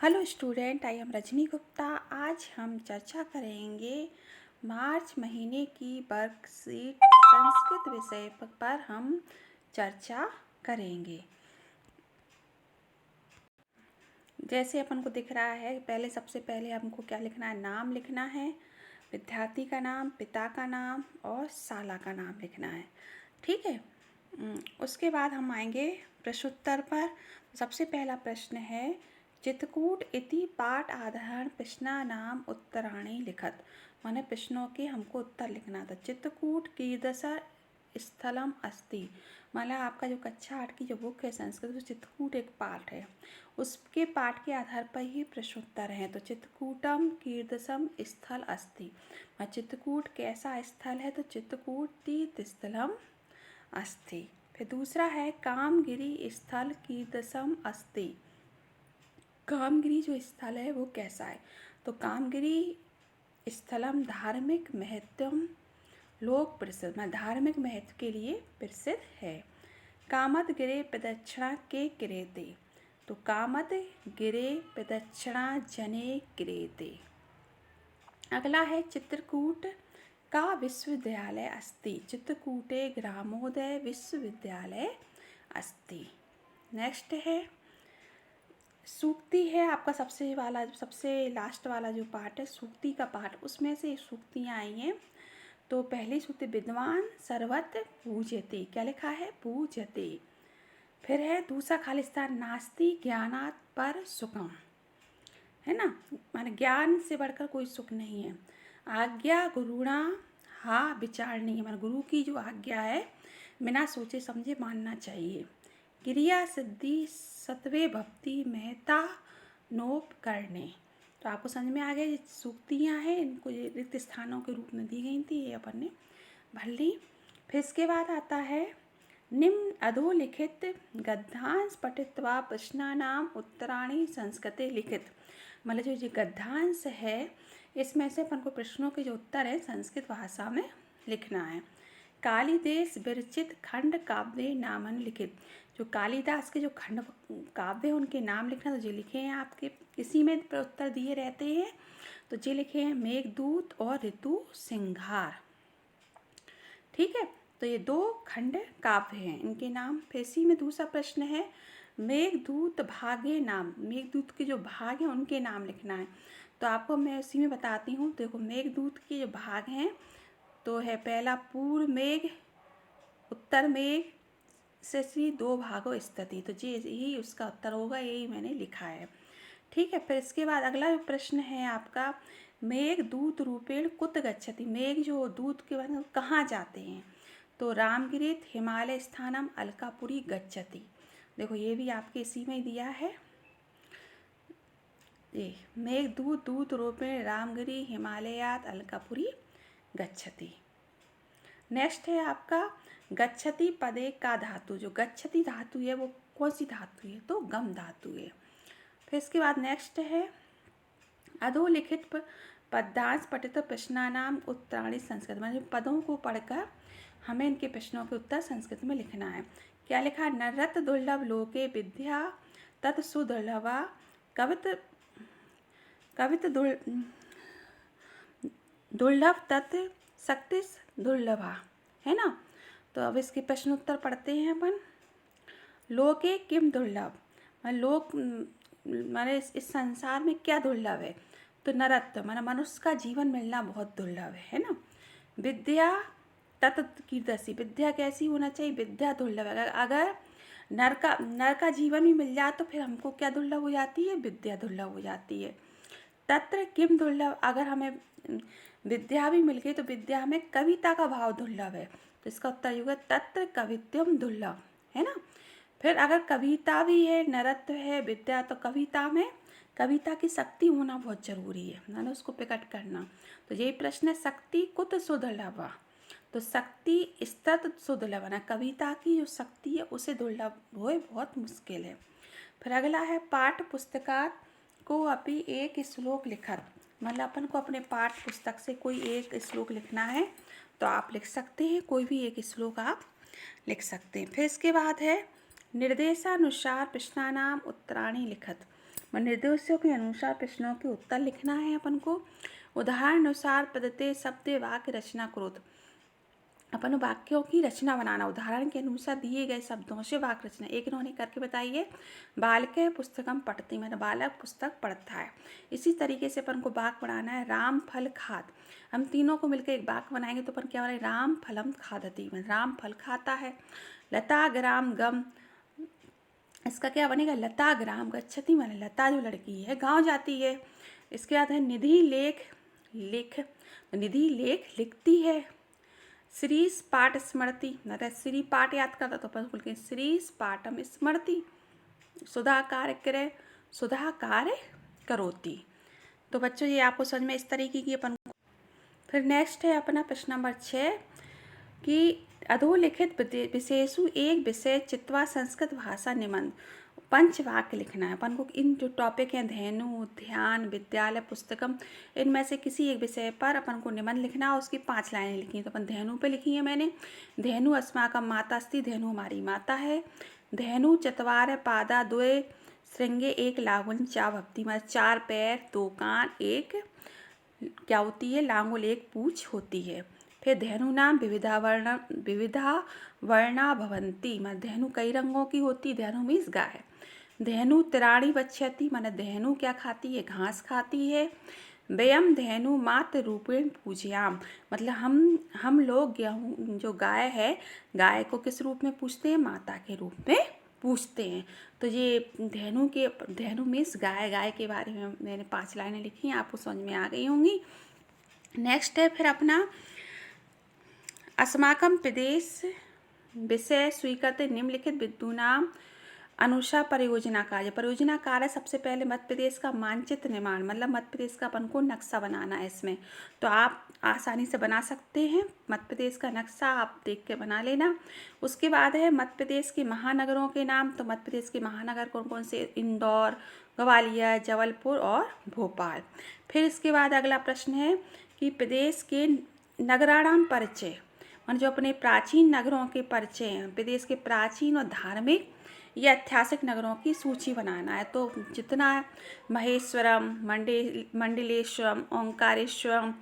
Hello student, I am Rajni Gupta. आज हम चर्चा करेंगे मार्च महीने की वर्कशीट संस्कृत विषय पर हम चर्चा करेंगे। जैसे अपन को दिख रहा है, सबसे पहले हमको क्या लिखना है, नाम लिखना है, विद्यार्थी का नाम, पिता का नाम और शाला का नाम लिखना है। ठीक है। उसके बाद हम आएंगे प्रश्नोत्तर पर। सबसे पहला प्रश्न है, चित्रकूट इति पाठ आधार प्रश्नानाम उत्तराणि लिखत। माने प्रश्नों के हमको उत्तर लिखना था। चित्रकूट कीदृश स्थलम अस्ति। मतलब आपका जो कक्षा 8 की जो बुक है संस्कृत, वो चित्रकूट एक पाठ है, उसके पाठ के आधार पर ही प्रश्नोत्तर हैं। तो चित्रकूटम कीदृशम स्थल अस्ति। चित्रकूट कैसा स्थल है, तो चित्रकूट तीर्थस्थलम अस्ति। फिर दूसरा है, कामगिरी स्थल कीदृशम अस्ति। कामगिरी जो स्थल है वो कैसा है, तो कामगिरी स्थलम धार्मिक महत्व लोक प्रसिद्ध, मतलब धार्मिक महत्व के लिए प्रसिद्ध है। कामद गिरे प्रदक्षिणा के क्रियते। तो कामद गिरे प्रदक्षिणा जने क्रियते। अगला है, चित्रकूट का विश्वविद्यालय अस्ति। चित्रकूटे ग्रामोदय विश्वविद्यालय अस्ति। नेक्स्ट है, सूक्ति है आपका सबसे लास्ट वाला जो पार्ट है, सूक्ति का पार्ट, उसमें से सूक्तियाँ आई हैं। तो पहली सूक्ति, विद्वान सर्वत्र पूज्यते। क्या लिखा है, पूज्यते। फिर है दूसरा खाली स्थान, नास्ति ज्ञानात् पर सुखम, है ना, माने ज्ञान से बढ़कर कोई सुख नहीं है। आज्ञा गुरुणा हा विचारणीय, माने गुरु की जो आज्ञा है बिना सोचे समझे मानना चाहिए। क्रिया सिद्धि सत्वे भक्ति महता नोप करने। तो आपको समझ में आ गया, ये सूक्तियाँ हैं, इनको ये रिक्त स्थानों के रूप में दी गई थी, ये अपन ने भर ली। फिर इसके बाद आता है, निम्न अधोलिखित गद्यांश पठित्वा प्रश्नानाम उत्तराणि संस्कृते लिखित। मतलब जो गद्यांश है, इसमें से अपन को प्रश्नों के जो उत्तर है संस्कृत भाषा में लिखना है। कालिदास विरचित खंड काव्य नामन लिखित। जो कालिदास के जो खंड काव्य उनके नाम लिखना, तो जो लिखे हैं आपके इसी में उत्तर दिए रहते हैं। तो जो लिखे हैं मेघदूत और ऋतु सिंहार। ठीक है, तो ये दो खंड काव्य हैं, इनके नाम। फिर इसी में दूसरा प्रश्न है, मेघदूत भागे नाम। मेघदूत के जो भाग हैं उनके नाम लिखना है। तो आपको मैं उसी में बताती हूँ। देखो, मेघदूत के जो भाग हैं तो है, पहला पूर्व मेघ, उत्तर मेघ से श्री दो भागों स्थिति। तो जी यही उसका उत्तर होगा, यही मैंने लिखा है। ठीक है। फिर इसके बाद अगला जो प्रश्न है आपका, मेघ दूत रूपेण कुत गच्छति। मेघ जो दूत के बाद कहाँ जाते हैं, तो रामगिरीत हिमालय स्थानम अलकापुरी गच्छति। देखो ये भी आपके इसी में दिया है, ये मेघ दूत रूपेण रामगिरी हिमालयात अलकापुरी गच्छति। नेक्स्ट है आपका, गच्छति पदे का धातु। जो गच्छति धातु है वो कौन सी धातु है, तो गम धातु है। फिर इसके बाद नेक्स्ट है, अधोलिखित पद्यांश पठित प्रश्नानाम उत्तराणि संस्कृत। मतलब पदों को पढ़कर हमें इनके प्रश्नों के उत्तर संस्कृत में लिखना है। क्या लिखा है, नरत दुर्लभ लोके विद्या तत् सुदुर्लभा कवित दुर्लभ तत् शक्ति दुर्लभा, है ना। तो अब इसके प्रश्न उत्तर पढ़ते हैं अपन। लोके किम दुर्लभ, लोक माने इस संसार में क्या दुर्लभ है, तो नरत्व माना मनुष्य का जीवन मिलना बहुत दुर्लभ है ना। विद्या तत् कीदृशी, विद्या कैसी होना चाहिए, विद्या दुर्लभ है। अगर नर का जीवन भी मिल जाए तो फिर हमको क्या दुर्लभ हो जाती है, विद्या दुर्लभ हो जाती है। तत्र किम दुर्लभ, अगर हमें विद्या भी मिल गई तो विद्या हमें कविता का भाव दुर्लभ है। तो इसका उत्तर होगा तत्र कवित्वम दुर्लभ, है ना। फिर अगर कविता भी है, नरत्व है, विद्या, तो कविता में कविता की शक्ति होना बहुत जरूरी है ना, उसको प्रकट करना। तो यही प्रश्न है, शक्ति कुत सुदुर्लभा। तो शक्ति स्तत सुदुर्लभ, ना कविता की जो शक्ति है उसे दुर्लभ हो बहुत मुश्किल है। फिर अगला है, पाठ पुस्तका को अपनी एक श्लोक लिखत। मतलब अपन को अपने पाठ पुस्तक से कोई एक श्लोक लिखना है तो आप लिख सकते हैं, कोई भी एक श्लोक आप लिख सकते हैं। फिर इसके बाद है, निर्देशानुसार प्रश्नानाम उत्तराणि लिखत। और निर्देशों के अनुसार प्रश्नों के उत्तर लिखना है अपन को। उदाहरण अनुसार पदते शब्द वाक्य रचना करो। अपन वाक्यों की रचना बनाना, उदाहरण के अनुसार दिए गए शब्दों से वाक्य रचना। एक इन्होंने करके बताइए, बालक पुस्तकम पढ़ती, मतलब बालक पुस्तक पढ़ता है। इसी तरीके से अपन को वाक्य बनाना है, राम फल खात। हम तीनों को मिलकर एक वाक्य बनाएंगे तो अपन क्या बनाएंगे, राम फलम खादती, मतलब राम फल खाता है। लता ग्राम गम, इसका क्या बनेगा, लता ग्राम गच्छति, मतलब लता जो लड़की है गाँव जाती है। इसके बाद है निधि लेख लिख, निधि लेख लिखती है। श्री पाठ स्मृति, मतलब श्री पाठ याद करता तो अपन बोल के श्री पाठम स्मृति। सुधा कार्य करे, सुधा कार्य करोती। तो बच्चों ये आपको समझ में इस तरीके की अपन। फिर नेक्स्ट है अपना प्रश्न नंबर 6 कि अधोलिखित विशेषु एक विषय चित्वा संस्कृत भाषा निबंध पंचवाक्य लिखना है। अपन को इन जो टॉपिक हैं धेनु, ध्यान, विद्यालय, पुस्तकम, इनमें से किसी एक विषय पर अपन को निबंध लिखना है। उसकी 5 लाइनें लिखी हैं। तो अपन धेनु पे लिखी है मैंने, धेनु अस्माकं माता अस्ति, धेनु हमारी माता है। धेनु चत्वार पादा द्वे श्रृंगे एक लांगुल चा भक्ति, मतलब 4 पैर 2 कान, एक क्या होती है, लांगुल, एक पूंछ होती है। फिर धेनु नाम विविधा वर्णा भवंती, मतलब धेनु कई रंगों की होती, धेनु मीन्स गाय। धेनु तिराणी बच्छति, माने धेनु क्या खाती है, घास खाती है। वयम धेनु मात रूपेण पूजयाम, मतलब हम लोग गेहूँ जो गाय है, गाय को किस रूप में पूजते हैं, माता के रूप में पूजते हैं। तो ये धेनु मीन्स गाय, गाय के बारे में मैंने 5 लाइनें लिखी हैं, आपको समझ में आ गई होंगी। नेक्स्ट है फिर अपना अस्माकं प्रदेश विषय स्वीकृत निम्नलिखित विद्वानां अनुसार परियोजना कार्य। परियोजना कार्य सबसे पहले मध्य प्रदेश का मानचित्र निर्माण, मतलब मध्य प्रदेश का अपन को नक्शा बनाना है इसमें। तो आप आसानी से बना सकते हैं, मध्य प्रदेश का नक्शा आप देख के बना लेना। उसके बाद है मध्य प्रदेश के महानगरों के नाम। तो मध्य प्रदेश के महानगर कौन कौन से, इंदौर, ग्वालियर, जबलपुर और भोपाल। फिर इसके बाद अगला प्रश्न है कि प्रदेश के नगराणाम परिचय, मान जो अपने प्राचीन नगरों के परिचय हैं, प्रदेश के प्राचीन और धार्मिक या ऐतिहासिक नगरों की सूची बनाना है। तो जितना महेश्वरम, मंडलेश्वरम, ओंकारेश्वरम,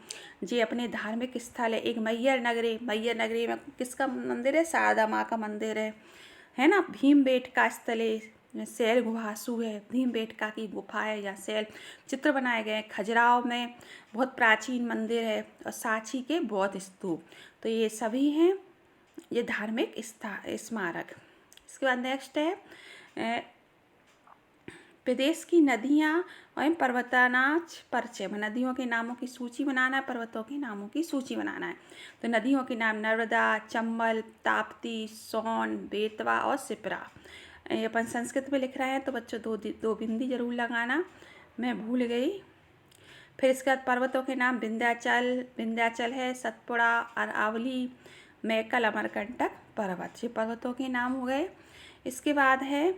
ये अपने धार्मिक स्थल है। एक मैयर नगरी में किसका मंदिर है, शारदा माँ का मंदिर है ना। भीमबेटका स्थल है, शैल गुहासु है, भीमबेटका की गुफा है या शैल चित्र बनाए गए। खजुराहो में बहुत प्राचीन मंदिर है, और सांची के बौद्ध स्तूप। तो ये सभी हैं ये धार्मिक स्मारक। इसके बाद नेक्स्ट है प्रदेश की नदियाँ और पर्वतानाच परिचय, नदियों के नामों की सूची बनाना है, पर्वतों के नामों की सूची बनाना है। तो नदियों के नाम नर्मदा, चंबल, ताप्ती, सोन, बेतवा और सिप्रा। ये अपन संस्कृत में लिख रहे हैं तो बच्चों दो बिंदी जरूर लगाना, मैं भूल गई। फिर इसके बाद पर्वतों के नाम विंध्याचल है, सतपुड़ा, अरावली, मैकल, अमरकंटक पर्वत, ये पर्वतों के नाम हो गए। इसके बाद है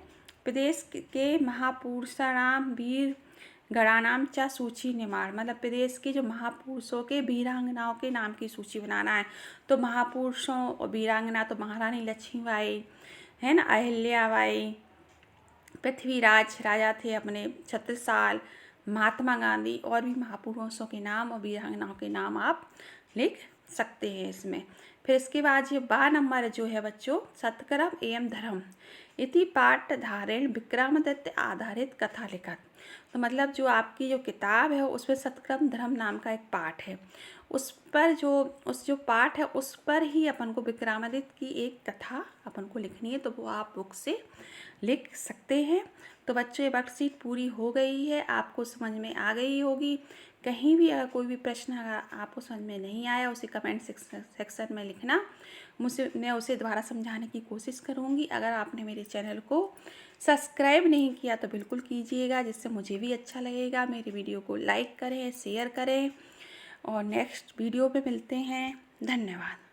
प्रदेश के महापुरुषाणाम वीर गणानाम चा सूची निर्माण, मतलब प्रदेश के जो महापुरुषों के वीरांगनाओं के नाम की सूची बनाना है। तो महापुरुषों और वीरांगना तो महारानी लक्ष्मीबाई है ना, अहिल्याबाई, पृथ्वीराज राजा थे अपने, छत्रसाल, महात्मा गांधी, और भी महापुरुषों के नाम और वीरांगनाओं के नाम आप लिख सकते हैं इसमें। फिर इसके बाद ये 12 नंबर जो है बच्चों, सत्कर्म एवं धर्म इति पाठ धारण विक्रमादित्य आधारित कथा लिखत। तो मतलब जो आपकी जो किताब है उसमें सत्कर्म धर्म नाम का एक पाठ है, उस पर जो पाठ है उस पर ही अपन को विक्रमादित्य की एक कथा अपन को लिखनी है। तो वो आप बुक से लिख सकते हैं। तो बच्चों ये वर्कशीट पूरी हो गई है, आपको समझ में आ गई होगी। कहीं भी अगर कोई भी प्रश्न अगर आपको समझ में नहीं आया उसे कमेंट सेक्शन में लिखना, मैं उसे दोबारा समझाने की कोशिश करूँगी। अगर आपने मेरे चैनल को सब्सक्राइब नहीं किया तो बिल्कुल कीजिएगा, जिससे मुझे भी अच्छा लगेगा। मेरी वीडियो को लाइक करें, शेयर करें, और नेक्स्ट वीडियो पे मिलते हैं। धन्यवाद।